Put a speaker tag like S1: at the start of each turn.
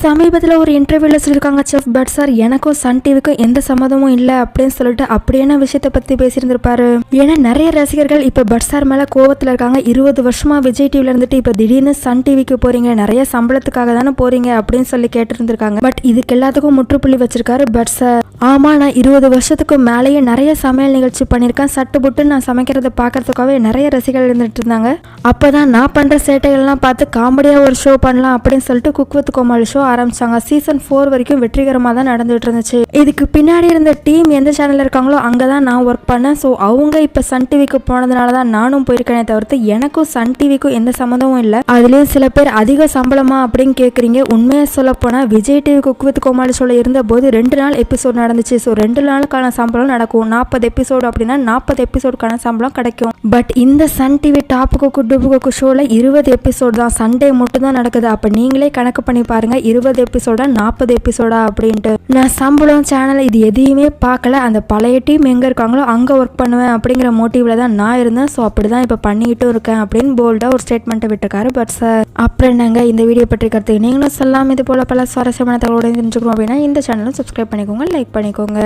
S1: சமீபத்தில் ஒரு இன்டர்வியூவில் சொல்லியிருக்காங்க செஃப் பட் சார் எனக்கும் சன் டிவிக்கும் எந்த சம்மதமும் இல்லை அப்படின்னு சொல்லிட்டு அப்படியான விஷயத்தை பற்றி பேசியிருந்திருப்பாரு. ஏன்னா நிறைய ரசிகர்கள் இப்போ பட் சார் மேலே கோவத்தில் இருக்காங்க. 20 வருஷமா விஜய் டிவியில் இருந்துட்டு இப்போ திடீர்னு சன் டிவிக்கு போறீங்க, நிறைய சம்பளத்துக்காக தானே போறீங்க அப்படின்னு சொல்லி கேட்டிருந்திருக்காங்க. பட் இதுக்கு எல்லாத்துக்கும் முற்றுப்புள்ளி வச்சிருக்காரு பட் சார். ஆமா, நான் 20 வருஷத்துக்கு மேலேயே நிறைய சமையல் நிகழ்ச்சி பண்ணியிருக்கேன். சட்டு புட்டு நான் சமைக்கிறத பார்க்கறதுக்காகவே நிறைய ரசிகர்கள் இருந்துட்டு இருந்தாங்க. அப்போதான் நான் பண்ணுற சேட்டைகள்லாம் பார்த்து காமெடியாக ஒரு ஷோ பண்ணலாம் அப்படின்னு சொல்லிட்டு குக் வித் கோமாளி ஷோ ஆரம்பிச்சாங்க. சீசன் 4 வரைக்கும் வெற்றிகரமாக தான் நடந்துட்டு இருந்துச்சு. இதுக்கு பின்னாடி இருந்த டீம் எந்த சேனலில் இருக்காங்களோ அங்கே தான் நான் ஒர்க் பண்ணேன். ஸோ அவங்க இப்போ சன் டிவிக்கு போனதுனால தான் நானும் போயிருக்கேனே தவிர்த்து எனக்கும் சன் டிவிக்கும் எந்த சம்மந்தமும் இல்லை. அதுலேயும் சில பேர் அதிக சம்பளமா அப்படின்னு கேட்குறீங்க. உண்மையாக சொல்ல போனால் விஜய் டிவி குக் வித் கோமாளி ஷோவில் இருந்தபோது 2 நாள் எபிசோட் நடந்துச்சு. ஸோ 2 நாளுக்கான சம்பளம் நடக்கும். 40 எபிசோடு அப்படின்னா 40 எபிசோடுக்கான சம்பளம் கிடைக்கும். பட் இந்த சன் டிவி டாப் குக்கு டுபு குக்கு ஷோவில் 20 எபிசோடு தான், சண்டே மட்டும் தான் நடக்குது. அப்போ நீங்களே கணக்கு பண்ணி பாருங்க, 20 எபிசோடா 40 எபிசோடா அப்படின்ட்டு. நான் சம்பளம் சேனல் இது எதையுமே பார்க்கல. அந்த பழைய டீம் எங்கே இருக்காங்களோ அங்கே ஒர்க் பண்ணுவேன் அப்படிங்கிற மோட்டிவ்ல தான் நான் இருந்தேன். ஸோ அப்படிதான் இப்போ பண்ணிக்கிட்டும் இருக்கேன் அப்படின்னு போல்டாக ஒரு ஸ்டேட்மெண்ட்டை விட்டுருக்காரு பட் சார். அப்புறம் என்னங்க இந்த வீடியோ பற்றி கருத்து நீங்களும் சொல்லாமல் இது போல பல சுவாரஸ்யமான தகவலோட தெரிஞ்சுக்கணும் அப்படின்னா இந்த சேனலும் சப்ஸ்கிரைப் பண்ணிக்கோங்க, லைக் பண்ணிக்கோங்க.